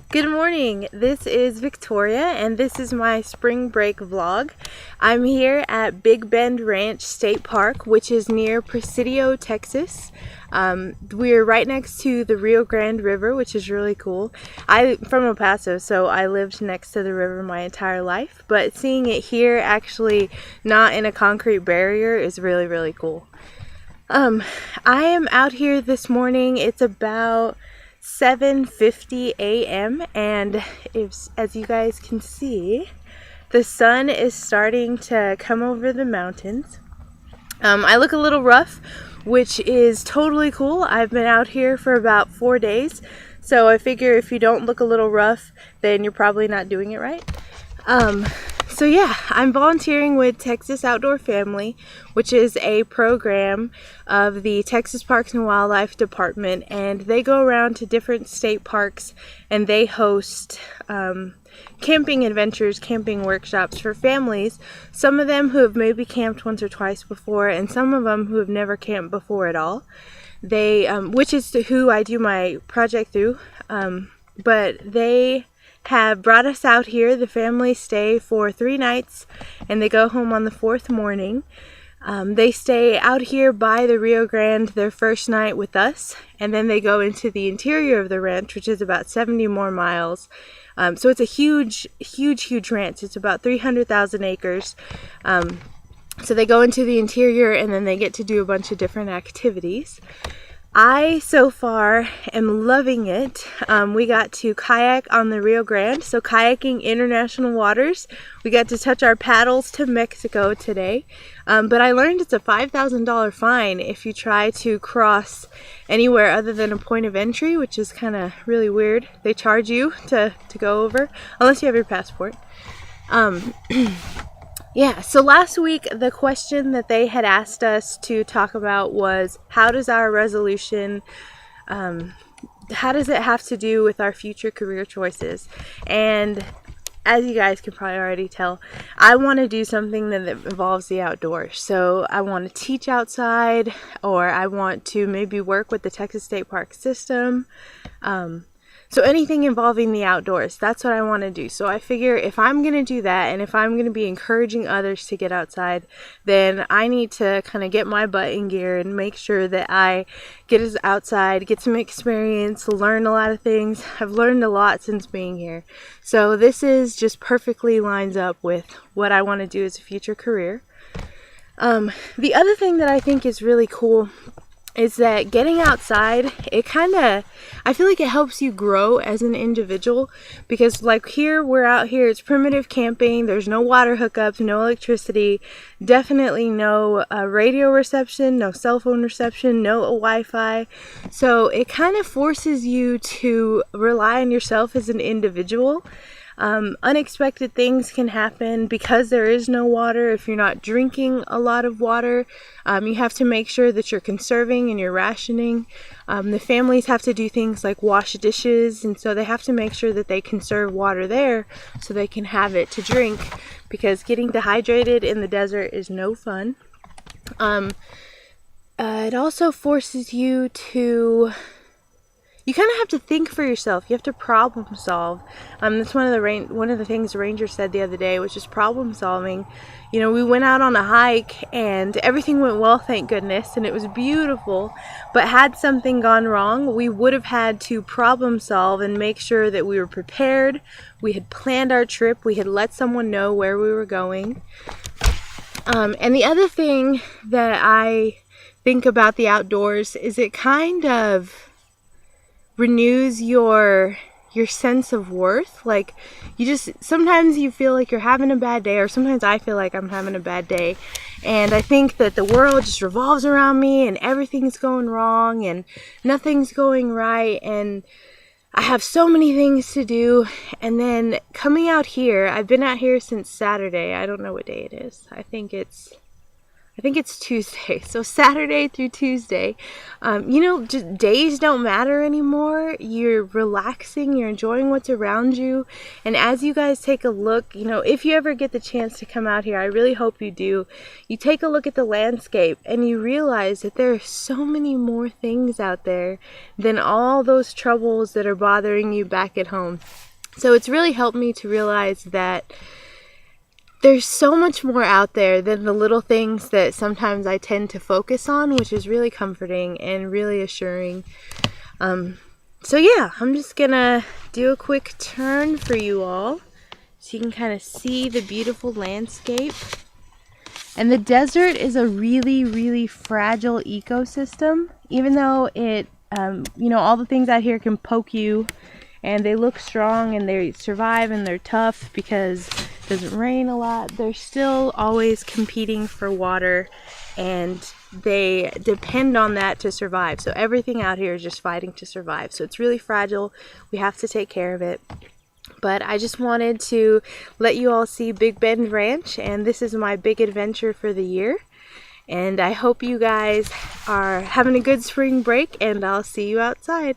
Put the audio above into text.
Good morning, this is Victoria and this is my spring break vlog. I'm here at Big Bend Ranch State Park, which is near Presidio, Texas. We're right next to the Rio Grande River, which is really cool. I'm from El Paso, so I lived next to the river my entire life, but seeing it here actually not in a concrete barrier is really, really cool. I am out here this morning. It's about 7:50 a.m. and as you guys can see, the sun is starting to come over the mountains. I look a little rough, which is totally cool. I've been out here for about 4 days, so I figure if you don't look a little rough, then you're probably not doing it right. So yeah, I'm volunteering with Texas Outdoor Family, which is a program of the Texas Parks and Wildlife Department, and they go around to different state parks and they host camping adventures, camping workshops for families, some of them who have maybe camped once or twice before and some of them who have never camped before at all. They, which is who I do my project through, but they have brought us out here. The families stay for 3 nights and they go home on the 4th morning. They stay out here by the Rio Grande their first night with us, and then they go into the interior of the ranch, which is about 70 more miles. So it's a huge ranch. It's about 300,000 acres. So they go into the interior and then they get to do a bunch of different activities. I, so far, am loving it. We got to kayak on the Rio Grande, so kayaking international waters. We got to touch our paddles to Mexico today, but I learned it's a $5,000 fine if you try to cross anywhere other than a point of entry, which is kind of really weird. They charge you to go over, unless you have your passport. Yeah, so last week the question that they had asked us to talk about was, how does our resolution, how does it have to do with our future career choices? And as you guys can probably already tell, I want to do something that involves the outdoors. So I want to teach outside, or I want to maybe work with the Texas State Park system. So anything involving the outdoors, that's what I want to do. So I figure if I'm going to do that, and if I'm going to be encouraging others to get outside, then I need to kind of get my butt in gear and make sure that I get us outside, get some experience, learn a lot of things. I've learned a lot since being here. So this is just perfectly lines up with what I want to do as a future career. The other thing that I think is really cool is that getting outside, I feel like it helps you grow as an individual, because like here, we're out here, it's primitive camping, there's no water hookups, no electricity, definitely no radio reception, no cell phone reception, no Wi-Fi. So it kind of forces you to rely on yourself as an individual. Unexpected things can happen because there is no water. If you're not drinking a lot of water, you have to make sure that you're conserving and you're rationing. The families have to do things like wash dishes, and so they have to make sure that they conserve water there so they can have it to drink, because getting dehydrated in the desert is no fun. It also forces you to... You kind of have to think for yourself. You have to problem solve. That's one of the things the ranger said the other day, was just problem solving. You know, we went out on a hike and everything went well, thank goodness, and it was beautiful. But had something gone wrong, we would have had to problem solve and make sure that we were prepared. We had planned our trip. We had let someone know where we were going. And the other thing that I think about the outdoors is it kind of renews your sense of worth. Like, sometimes you feel like you're having a bad day, or sometimes I feel like I'm having a bad day, and I think that the world just revolves around me and everything's going wrong and nothing's going right, and I have so many things to do. And then coming out here, I've been out here since Saturday. I don't know what day it is. I think it's I think it's Tuesday, so Saturday through Tuesday. You know, just days don't matter anymore. You're relaxing, you're enjoying what's around you. And as you guys take a look, you know, if you ever get the chance to come out here, I really hope you do. You take a look at the landscape and you realize that there are so many more things out there than all those troubles that are bothering you back at home. So it's really helped me to realize that there's so much more out there than the little things that sometimes I tend to focus on, which is really comforting and really assuring. So yeah, I'm just gonna do a quick turn for you all so you can kind of see the beautiful landscape. And the desert is a really, really fragile ecosystem. Even though it, you know, all the things out here can poke you and they look strong and they survive and they're tough because it doesn't rain a lot, they're still always competing for water and they depend on that to survive. So everything out here is just fighting to survive. So it's really fragile. We have to take care of it. But I just wanted to let you all see Big Bend Ranch, and this is my big adventure for the year. And I hope you guys are having a good spring break, and I'll see you outside.